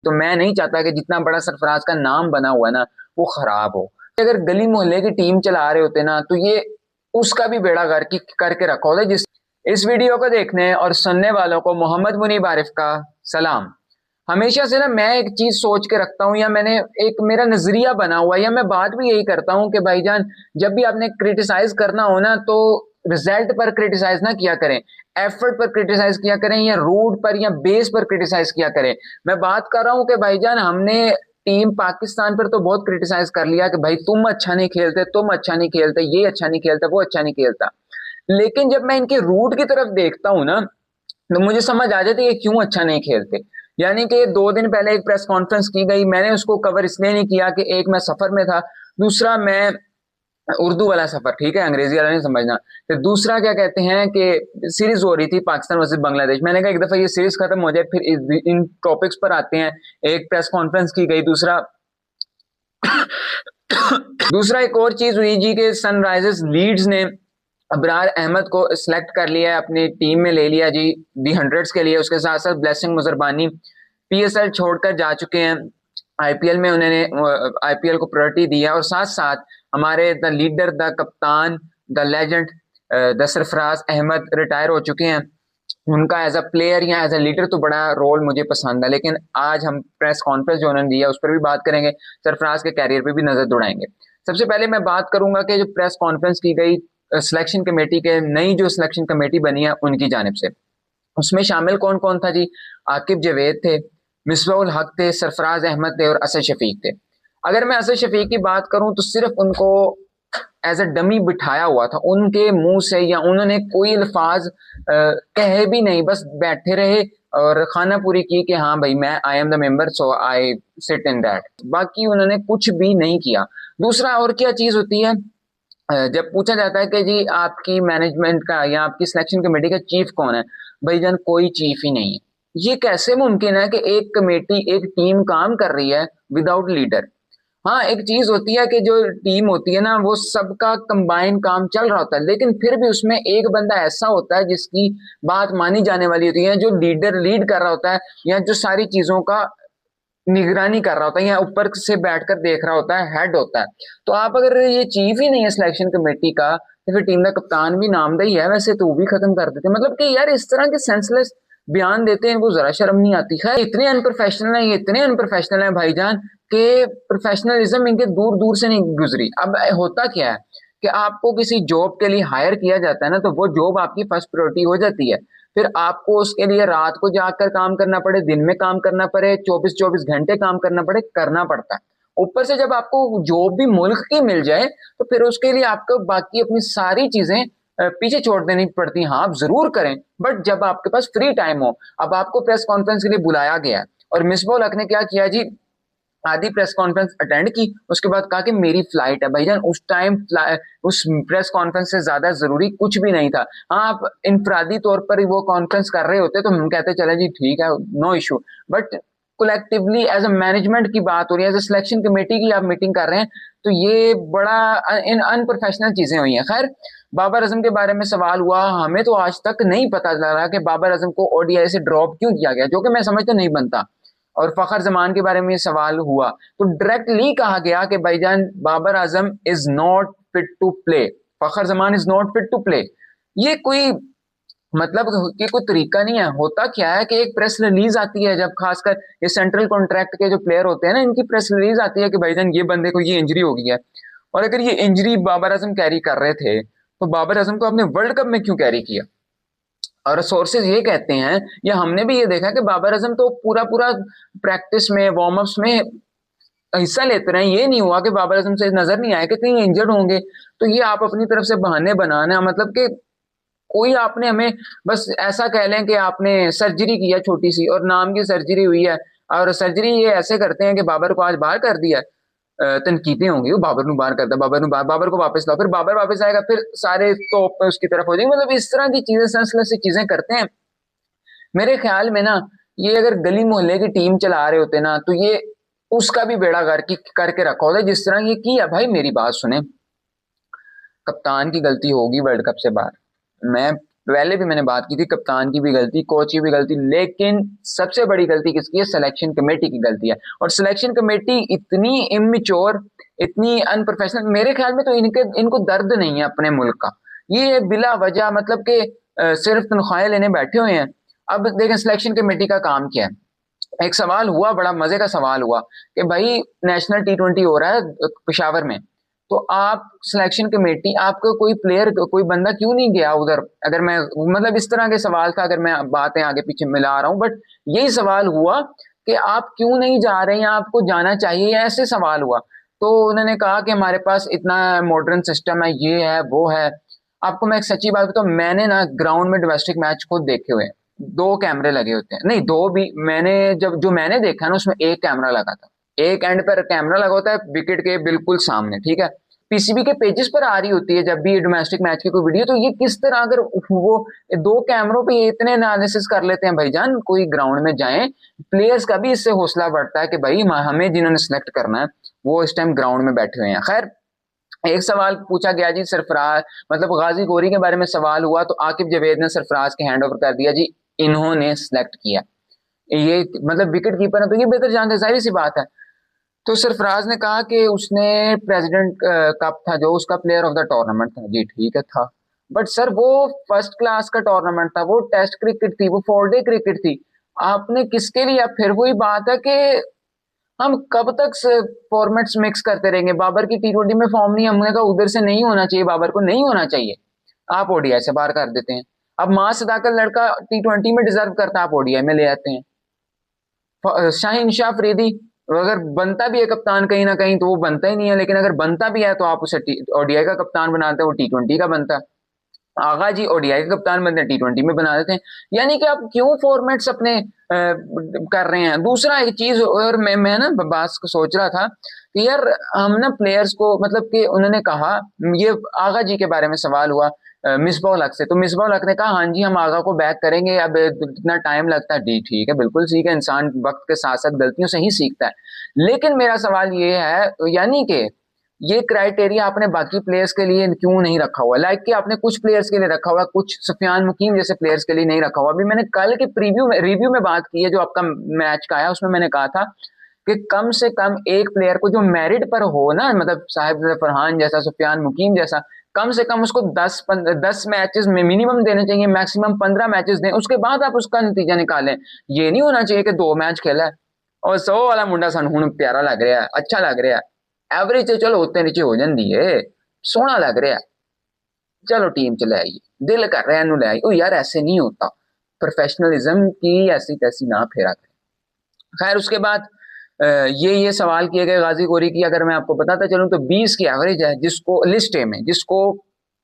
तो मैं नहीं चाहता कि जितना बड़ा सरफराज का नाम बना हुआ है ना वो खराब हो। अगर गली मोहल्ले की टीम चला रहे होते ना तो ये उसका भी बेड़ा गर्क करके रखा होता। जिस इस वीडियो को देखने और सुनने वालों को मोहम्मद मुनीब आरिफ का सलाम। हमेशा से ना मैं एक चीज सोच के रखता हूँ, या मैंने एक मेरा नजरिया बना हुआ है, या मैं बात भी यही करता हूँ कि भाईजान जब भी आपने क्रिटिसाइज करना हो ना तो रिजल्ट पर क्रिटिसाइज ना किया करें, एफर्ट पर क्रिटिसाइज किया करें, या रूट पर या बेस पर क्रिटिसाइज किया करें। मैं बात कर रहा हूँ कि भाईजान हमने टीम पाकिस्तान पर तो बहुत क्रिटिसाइज कर लिया कि भाई तुम अच्छा नहीं खेलते, तुम अच्छा नहीं खेलते, ये अच्छा नहीं खेलता, वो अच्छा नहीं खेलता। लेकिन जब मैं इनके रूट की तरफ देखता हूं ना तो मुझे समझ आ जाती है कि क्यों अच्छा नहीं खेलते। यानी कि 2 दिन पहले एक प्रेस कॉन्फ्रेंस की गई, मैंने उसको कवर इसलिए नहीं किया कि एक मैं सफर में था, दूसरा मैं उर्दू वाला सफर, ठीक है, अंग्रेजी वाला नहीं समझना। तो दूसरा क्या कहते हैं कि सीरीज हो रही थी पाकिस्तान वर्सेस बांग्लादेश। मैंने कहा एक दफा ये सीरीज खत्म हो जाए फिर इन टॉपिक्स पर आते हैं। एक प्रेस कॉन्फ्रेंस की गई, दूसरा दूसरा एक और चीज हुई जी के सनराइजर्स लीड्स ने अबरार अहमद को सिलेक्ट कर लिया है, अपनी टीम में ले लिया जी दी हंड्रेड्स के लिए। उसके साथ साथ ब्लेसिंग मुजरबानी पीएसएल छोड़कर जा चुके हैं, आईपीएल में उन्होंने आईपीएल को प्रायोरिटी दी है। और साथ साथ हमारे द लीडर, द कप्तान, the legend, the Sarfaraz Ahmed retire हो चुके हैं। उनका एज अ प्लेयर या एज अ लीडर तो बड़ा रोल मुझे पसंद है, लेकिन आज हम प्रेस कॉन्फ्रेंस जो उन्होंने दिया उस पर भी बात करेंगे, सरफराज के कैरियर पे भी नजर दौड़ाएंगे। सबसे पहले मैं बात करूंगा कि जो प्रेस कॉन्फ्रेंस की गई सिलेक्शन कमेटी के, नई जो सिलेक्शन कमेटी बनी है उनकी जानिब से, उसमें शामिल कौन कौन था जी? आकिब जावेद थे, मिसबाउल हक थे, सरफराज अहमद थे और असद शफीक थे। अगर मैं असद शफीक की बात करूं तो सिर्फ उनको एज अ डमी बिठाया हुआ था, उनके मुंह से या उन्होंने कोई अल्फाज कहे भी नहीं, बस बैठे रहे और खाना पूरी की कि हाँ भाई मैं I am the member so I sit in that, बाकी उन्होंने कुछ भी नहीं किया। दूसरा और क्या चीज होती है, जब पूछा जाता है कि जी आपकी मैनेजमेंट का या आपकी सिलेक्शन कमेटी का चीफ कौन है, भाईजान कोई चीफ ही नहीं है। ये कैसे मुमकिन है कि एक कमेटी, एक टीम काम कर रही है विदाउट लीडर? हाँ, एक चीज होती है कि जो टीम होती है ना वो सबका कंबाइन काम चल रहा होता है, लेकिन फिर भी उसमें एक बंदा ऐसा होता है जिसकी बात मानी जाने वाली होती है, जो लीड कर रहा होता है, या जो सारी चीजों का निगरानी कर रहा होता है, या ऊपर से बैठकर देख रहा होता है, हेड होता है। तो आप अगर ये चीफ ही नहीं है सिलेक्शन कमेटी का तो फिर टीम का कप्तान भी नामदही है वैसे तो वो भी खत्म कर देते। मतलब कि यार इस तरह के सेंसलेस बयान देते हैं, इनको जरा शर्म नहीं आती। खैर इतने अनप्रोफेशनल है, ये इतने अनप्रोफेशनल है भाईजान कि प्रोफेशनलिज्म इनके दूर दूर से नहीं गुजरी। अब होता क्या है कि आपको किसी जॉब के लिए हायर किया जाता है ना तो वो जॉब आपकी फर्स्ट प्रायोरिटी हो जाती है। फिर आपको उसके लिए रात को जाकर काम करना पड़े, दिन में काम करना पड़े, 24-24 घंटे काम करना पड़े, करना पड़ता है। ऊपर से जब आपको जॉब भी मुल्क की मिल जाए तो फिर उसके लिए आपको बाकी अपनी सारी चीजें पीछे छोड़ देनी पड़ती हैं। हाँ आप जरूर करें, बट जब आपके पास फ्री टाइम हो। अब आपको प्रेस कॉन्फ्रेंस के लिए बुलाया गया है और मिसबाह हक ने क्या किया जी, आधी प्रेस कॉन्फ्रेंस अटेंड की, उसके बाद कहा कि मेरी फ्लाइट है। भाईजान उस टाइम उस प्रेस कॉन्फ्रेंस से ज्यादा जरूरी कुछ भी नहीं था। हाँ आप इनफरादी तौर पर वो कॉन्फ्रेंस कर रहे होते तो हम कहते चले जी ठीक है, no issue, but collectively as a management की बात हो रही है, एज अ सिलेक्शन कमेटी की आप मीटिंग कर रहे हैं, तो ये बड़ा इन अनप्रोफेशनल चीजें हुई हैं। खैर बाबर आजम के बारे में सवाल हुआ, हमें तो आज तक नहीं पता चला कि बाबर आजम को ओडीआई से ड्रॉप क्यों किया गया, जो कि मैं समझता नहीं बनता। और फखर जमान के बारे में सवाल हुआ तो डायरेक्टली कहा गया कि भाईजान Babar Azam is not fit to play, Fakhar Zaman is not fit to play. ये कोई मतलब कि कोई तरीका नहीं है। होता क्या है कि एक प्रेस रिलीज आती है, जब खासकर ये सेंट्रल कॉन्ट्रैक्ट के जो प्लेयर होते हैं ना, इनकी प्रेस रिलीज आती है कि भाईजान ये बंदे को ये इंजरी हो गई है। और अगर ये इंजरी बाबर आजम कैरी कर रहे थे तो बाबर आजम को आपने वर्ल्ड कप में क्यों कैरी किया? और सोर्सेज ये कहते हैं, या हमने भी ये देखा कि बाबर आजम तो पूरा पूरा प्रैक्टिस में, वार्म अप्स में हिस्सा लेते रहे। ये नहीं हुआ कि बाबर आजम से नजर नहीं आया कि कहीं इंजर्ड होंगे। तो ये आप अपनी तरफ से बहाने बनाना, मतलब कि कोई आपने हमें बस ऐसा कह लें कि आपने सर्जरी किया छोटी सी और नाम की सर्जरी हुई है, और सर्जरी ये ऐसे करते हैं कि बाबर को आज बाहर कर दिया, तनकीदें होंगी वो बाबर को बाहर करता, बाबर को वापस लाओ, फिर बाबर वापस आएगा, फिर सारे तो उसकी तरफ हो जाएंगे। मतलब इस तरह की चीजें, सेंसलेस सी चीजें करते हैं। मेरे ख्याल में ना ये अगर गली मोहल्ले की टीम चला रहे होते ना तो ये उसका भी बेड़ा गर्क करके रखा होता। जिस तरह ये किया, भाई मेरी बात सुने, कप्तान की गलती होगी वर्ल्ड कप से बाहर। मैं पहले भी मैंने बात की थी, कप्तान की भी गलती, कोच की भी गलती, लेकिन सबसे बड़ी गलती किसकी है? सिलेक्शन कमेटी की गलती है। और सिलेक्शन कमेटी इतनी इमेच्योर, इतनी अनप्रोफेशनल, मेरे ख्याल में तो इनको दर्द नहीं है अपने मुल्क का। ये बिला वजह मतलब कि सिर्फ तनख्वाहें लेने बैठे हुए हैं। अब देखें सिलेक्शन कमेटी का काम क्या है। एक सवाल हुआ, बड़ा मजे का सवाल हुआ कि भाई नेशनल T20 हो रहा है पेशावर में, तो आप सिलेक्शन कमेटी, आपको कोई प्लेयर, कोई बंदा क्यों नहीं गया उधर? अगर मैं मतलब इस तरह के सवाल था, अगर मैं बातें आगे पीछे मिला रहा हूं, बट यही सवाल हुआ कि आप क्यों नहीं जा रहे हैं, आपको जाना चाहिए, या ऐसे सवाल हुआ। तो उन्होंने कहा कि हमारे पास इतना मॉडर्न सिस्टम है, ये है वो है। आपको मैं एक सच्ची बात बताऊं, मैंने ना ग्राउंड में डोमेस्टिक मैच खुद देखे हुए हैं। दो कैमरे लगे होते हैं, नहीं दो भी, मैंने जब जो मैंने देखा ना उसमें एक कैमरा लगा था। एक एंड पर कैमरा लगा होता है विकेट के बिल्कुल सामने, ठीक है। पीसीबी के पेजेस पर आ रही होती है जब भी डोमेस्टिक मैच की कोई वीडियो, तो ये किस तरह अगर वो दो कैमरों पे ये इतने एनालिसिस कर लेते हैं भाईजान, कोई ग्राउंड में जाएं। प्लेयर्स का भी इससे हौसला बढ़ता है कि भाई हमें जिन्होंने सिलेक्ट करना है वो इस टाइम ग्राउंड में बैठे हुए हैं। खैर, एक सवाल पूछा गया जी, सरफराज मतलब गाजी गोरी के बारे में सवाल हुआ, तो आकिब जावेद ने सरफराज के हैंड ओवर कर दिया जी, इन्होंने सिलेक्ट किया। ये मतलब विकेट कीपर है तो ये बेहतर जानते, जाहिर सी बात है। तो सरफराज ने कहा कि उसने प्रेसिडेंट कप था जो, उसका प्लेयर ऑफ द टूर्नामेंट था। जी ठीक है था, बट सर वो फर्स्ट क्लास का टूर्नामेंट था, वो टेस्ट क्रिकेट थी, वो 4 डे क्रिकेट थी। आपने किसके लिए? फिर वही बात है कि हम कब तक फॉर्मेट्स मिक्स करते रहेंगे? बाबर की T20 में फॉर्म नहीं, हमने कहा उधर से नहीं होना चाहिए, बाबर को नहीं होना चाहिए, आप ओडीआई से बाहर कर देते हैं। अब मां सदाकत लड़का T20 में डिजर्व करता है, आप ओडीआई में ले आते हैं। शाहीन शाह अफरीदी अगर बनता भी है कप्तान कहीं ना कहीं, तो वो बनता ही नहीं है, लेकिन अगर बनता भी है तो आप उसे ओडीआई का कप्तान बनाते हैं, वो T20 का बनता है। आगा जी ओडीआई का कप्तान बनते हैं, T20 में बना देते हैं। यानी कि आप क्यों फॉर्मेट्स अपने कर रहे हैं? दूसरा एक चीज, और मैं ना बात को सोच रहा था कि यार हम ना प्लेयर्स को, मतलब कि उन्होंने कहा, ये आगा जी के बारे में सवाल हुआ मिसबाह उल हक से, तो मिसबाह उल हक ने कहा हाँ जी हम आगा को बैक करेंगे, अब इतना टाइम लगता है। जी ठीक है, बिल्कुल सीख है, इंसान वक्त के साथ साथ गलतियों से ही सीखता है। लेकिन मेरा सवाल ये है, यानी कि ये क्राइटेरिया आपने बाकी प्लेयर्स के लिए क्यों नहीं रखा हुआ? लाइक कि आपने कुछ प्लेयर्स के लिए रखा हुआ, कुछ सुफियान मुकीम जैसे प्लेयर्स के लिए नहीं रखा हुआ। अभी मैंने कल के प्रीव्यू में, रिव्यू में बात की है जो आपका मैच का आया, उसमें मैंने कहा था कि कम से कम एक प्लेयर को जो मेरिट पर हो ना, मतलब साहिब फरहान जैसा, सुफियान मुकीम जैसा, कम से कम उसको 10 मैचेस में मिनिमम देने चाहिए, मैक्सिमम 15 मैचेस दें, उसके बाद आप उसका नतीजा निकालें। ये नहीं होना चाहिए कि 2 मैच खेला है और 100 वाला मुंडा सानू हुण प्यारा लग रहा है, अच्छा लग रहा है, एवरेज तो चलो उत्ते नीचे हो जाती है, सोहना लग रहा है, चलो टीम च ले आइए, दिल कर रहा है इनू ले आइए। ओ यार ऐसे नहीं होता, प्रोफेशनलिज्म की ऐसी तैसी ना फेरा करें। खैर उसके बाद ये सवाल किए गए गाजी गोरी की, अगर मैं आपको बताता चलूं तो 20 की एवरेज है जिसको लिस्ट ए में, जिसको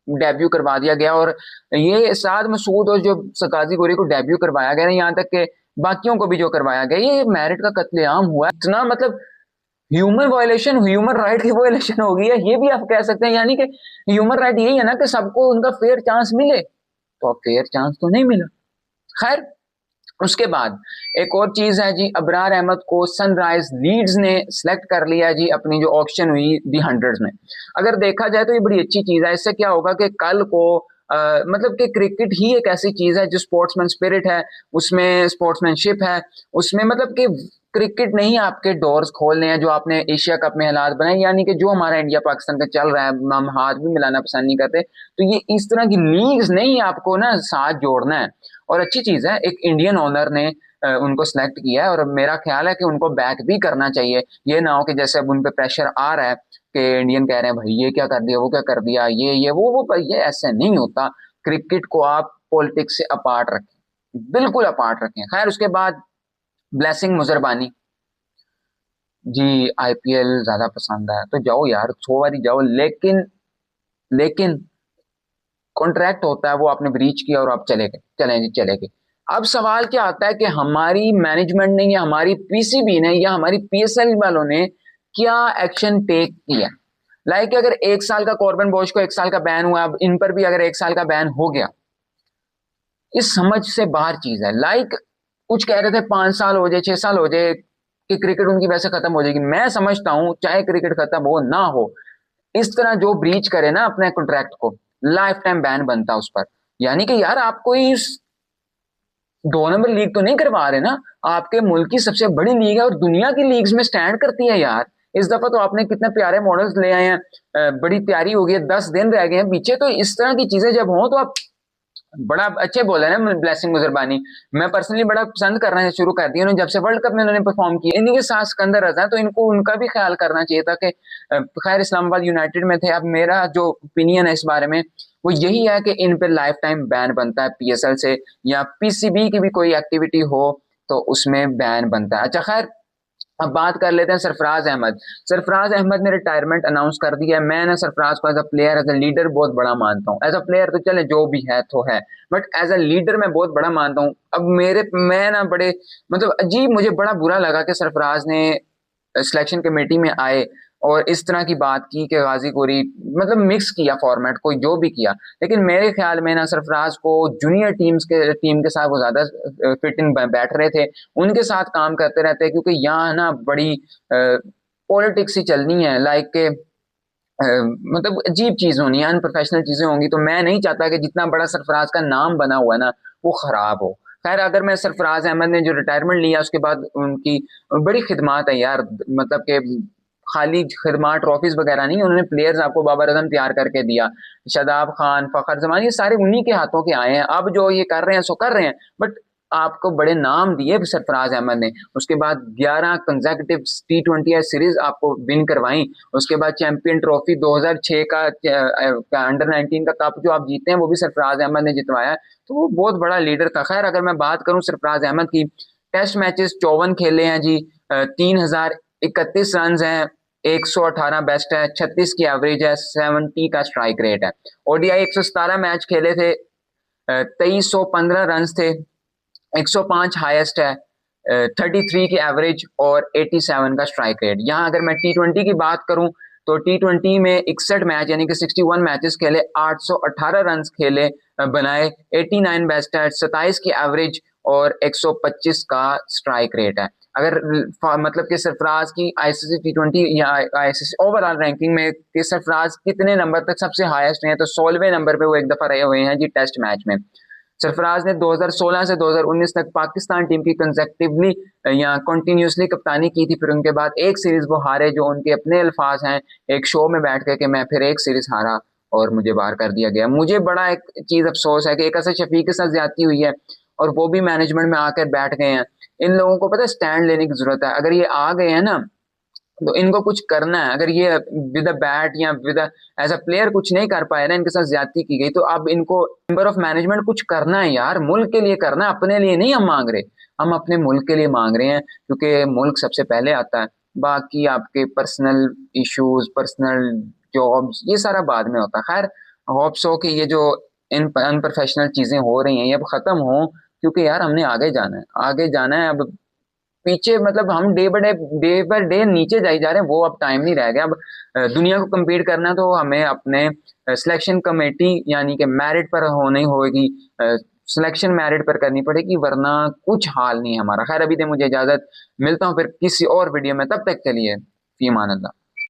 डेब्यू करवा दिया गया। और ये साद मसूद और जो गाजी गोरी को डेब्यू करवाया गया, यहाँ तक के बाकियों को भी जो करवाया गया, ये मेरिट का कत्लेआम हुआ है इतना, मतलब ह्यूमन वायलेशन, ह्यूमन राइट की वायलेशन हो गई है, ये भी आप कह सकते हैं। यानी कि ह्यूमन राइट यही है ना कि सबको उनका फेयर चांस मिले, तो अब फेयर चांस तो नहीं मिला। खैर उसके बाद एक और चीज है जी, अबरार अहमद को सनराइज लीड्स ने सिलेक्ट कर लिया जी अपनी जो ऑक्शन हुई दी हंड्रेड्स में। अगर देखा जाए तो ये बड़ी अच्छी चीज है। इससे क्या होगा कि कल को मतलब कि क्रिकेट ही एक ऐसी चीज है जो स्पोर्ट्समैन स्पिरिट है, उसमें स्पोर्ट्समैनशिप है, उसमें मतलब कि क्रिकेट नहीं आपके डोर्स खोलने हैं जो आपने एशिया कप में हालात बनाए, यानी कि जो हमारा इंडिया पाकिस्तान का चल रहा है हम हाथ भी मिलाना पसंद नहीं करते, तो ये इस तरह की लीग्स नहीं आपको ना साथ जोड़ना है। और अच्छी चीज है, एक इंडियन ओनर ने उनको सिलेक्ट किया है, और मेरा ख्याल है कि उनको बैक भी करना चाहिए। ये ना हो कि जैसे अब उन पे प्रेशर आ रहा है कि इंडियन कह रहे हैं भाई ये क्या कर दिया, वो क्या कर दिया, ये वो ये ऐसे नहीं होता। क्रिकेट को आप पॉलिटिक्स से अपार्ट रखें, बिल्कुल अपार्ट रखें। खैर उसके बाद ब्लेसिंग मुजरबानी जी, आईपीएल ज्यादा पसंद है तो जाओ यार, 100 बारी जाओ, लेकिन लेकिन कॉन्ट्रैक्ट होता है वो आपने ब्रीच किया और आप चले गए, चले जी चले गए। अब सवाल क्या आता है कि हमारी मैनेजमेंट ने या हमारी पीसीबी ने या हमारी पीएसएल वालों ने क्या एक्शन टेक किया? लाइक अगर 1 साल का कॉर्बन बोश को 1 साल का बैन हुआ, अब इन पर भी अगर 1 साल का बैन हो गया, इस समझ से बाहर चीज है। लाइक कुछ कह रहे थे 5 साल हो जाए, 6 साल हो जाए कि क्रिकेट उनकी वैसे खत्म हो जाएगी। मैं समझता हूं चाहे क्रिकेट खत्म हो ना हो, इस तरह जो ब्रीच करे ना अपने कॉन्ट्रैक्ट को, लाइफ टाइम बैन बनता उस पर। यानी कि यार आप कोई 2 नंबर लीग तो नहीं करवा रहे ना, आपके मुल्क की सबसे बड़ी लीग है और दुनिया की लीग्स में स्टैंड करती है यार। इस दफा तो आपने कितने प्यारे मॉडल्स ले आए हैं, बड़ी तैयारी हो गई है, 10 दिन रह गए हैं पीछे, तो इस तरह की चीजें जब हों तो आप बड़ा अच्छे बॉलर है ब्लेसिंग मुजरबानी। मैं पर्सनली बड़ा पसंद करना शुरू कर दिया उन्होंने, जब से वर्ल्ड कप में उन्होंने परफॉर्म किया। इन्हीं के साथ सिकंदर रजा है, तो इनको उनका भी ख्याल करना चाहिए था कि खैर इस्लामाबाद यूनाइटेड में थे। अब मेरा जो ओपिनियन है इस बारे में वो यही है कि इन पे लाइफ टाइम बैन बनता है पीएसएल से, या पीसीबी की भी कोई एक्टिविटी हो तो उसमें बैन बनता है। अच्छा खैर, अब बात कर लेते हैं सरफराज अहमद। सरफराज अहमद ने रिटायरमेंट अनाउंस कर दिया है। मैं ना सरफराज को as a player, as a leader बहुत बड़ा मानता हूँ। एज अ प्लेयर तो चले जो भी है तो है, बट एज अ लीडर मैं बहुत बड़ा मानता हूँ। अब मैं ना बड़े मतलब अजीब, मुझे बड़ा बुरा लगा कि सरफराज ने सिलेक्शन कमेटी में आए और इस तरह की बात की कि गाजी कोरी मतलब मिक्स किया फॉर्मेट, कोई जो भी किया। लेकिन मेरे ख्याल में ना सरफराज को जूनियर टीम के साथ वो ज्यादा फिट इन बैठ रहे थे, उनके साथ काम करते रहते, क्योंकि यहाँ ना बड़ी पॉलिटिक्स ही चलनी है, लाइक के मतलब अजीब चीज होनी है, अनप्रोफेशनल चीजें होंगी। तो मैं नहीं चाहता कि जितना बड़ा सरफराज का नाम बना हुआ है ना वो खराब हो। खैर, अगर मैं सरफराज अहमद ने जो रिटायरमेंट लिया उसके बाद उनकी बड़ी खिदमात है यार, मतलब कि खाली खिदमात ट्रॉफीज वगैरह नहीं, उन्होंने प्लेयर्स आपको बाबर आजम तैयार करके दिया, शादाब खान, फखर जमान, ये सारे उन्हीं के हाथों के आए हैं। अब जो ये कर रहे हैं सो कर रहे हैं, बट आपको बड़े नाम दिए सरफराज अहमद ने। उसके बाद 11 कंसेक्यूटिव T20 सीरीज आपको विन करवाई। उसके बाद चैंपियन ट्रॉफी 2006 का अंडर 19 का कप जो आप जीते हैं वो भी सरफराज अहमद ने जितवाया। तो वो बहुत बड़ा लीडर था। खैर, अगर मैं बात करूं सरफराज अहमद की, टेस्ट मैचेस 54 खेले हैं जी, 3031 रन हैं, 118 बेस्ट है, 36 की एवरेज है, 70 का स्ट्राइक रेट है। ओडीआई 117 मैच खेले थे, 2315 रन थे, 105 हाईएस्ट है, 33 की एवरेज और 87 का स्ट्राइक रेट। यहाँ अगर मैं T20 की बात करूं तो T20 में 61 मैच यानी कि 61 मैचेस खेले, 818 रन खेले, बनाए, 89 बेस्ट है, 27 की एवरेज और 125 का स्ट्राइक रेट है। अगर मतलब कि सरफराज की आईसीसी T20 या आईसीसी ओवरऑल रैंकिंग में कि सरफराज कितने नंबर तक सबसे हाईएस्ट हैं, तो 16वें नंबर पे वो एक दफा रहे हुए हैं जी टेस्ट मैच में। सरफराज ने 2016 से 2019 तक पाकिस्तान टीम की कंसेक्टिवली या कंटिन्यूसली कप्तानी की थी। फिर उनके बाद एक सीरीज वो हारे, जो उनके अपने अल्फाज हैं एक शो में बैठ के कि मैं फिर एक सीरीज हारा और मुझे बाहर कर दिया गया। मुझे बड़ा एक चीज अफसोस है कि एक असद शफीक के साथ ज्यादती हुई है और वो भी मैनेजमेंट में आकर बैठ गए हैं। इन लोगों को पता है स्टैंड लेने की जरूरत है। अगर ये आ गए हैं ना तो इनको कुछ करना है। अगर ये विद अ बैट या विद एज अ प्लेयर कुछ नहीं कर पाए ना, इनके साथ ज्यादती की गई, तो अब इनको मेंबर ऑफ मैनेजमेंट कुछ करना है यार, मुल्क के लिए करना है, अपने लिए नहीं हम मांग रहे। हम अपने मुल्क के लिए मांग रहे हैं, क्योंकि मुल्क सबसे पहले आता है। बाकी आपके पर्सनल इश्यूज, पर्सनल जॉब्स, ये सारा बाद में होता है। खैर, होप्स हो कि ये जो इन अनप्रोफेशनल चीजें हो रही हैं ये अब खत्म हो, क्योंकि यार हमने आगे जाना है, आगे जाना है। अब पीछे मतलब हम डे बाय डे नीचे जाई जा रहे हैं, वो अब टाइम नहीं रह गया। अब दुनिया को कम्पीट करना है तो हमें अपने सिलेक्शन कमेटी यानी कि मेरिट पर होनी होगी, सिलेक्शन मेरिट पर करनी पड़ेगी, वरना कुछ हाल नहीं है हमारा। खैर, अभी दे मुझे इजाजत, मिलता हूँ फिर किसी और वीडियो में, तब तक के लिए फी अमान अल्लाह।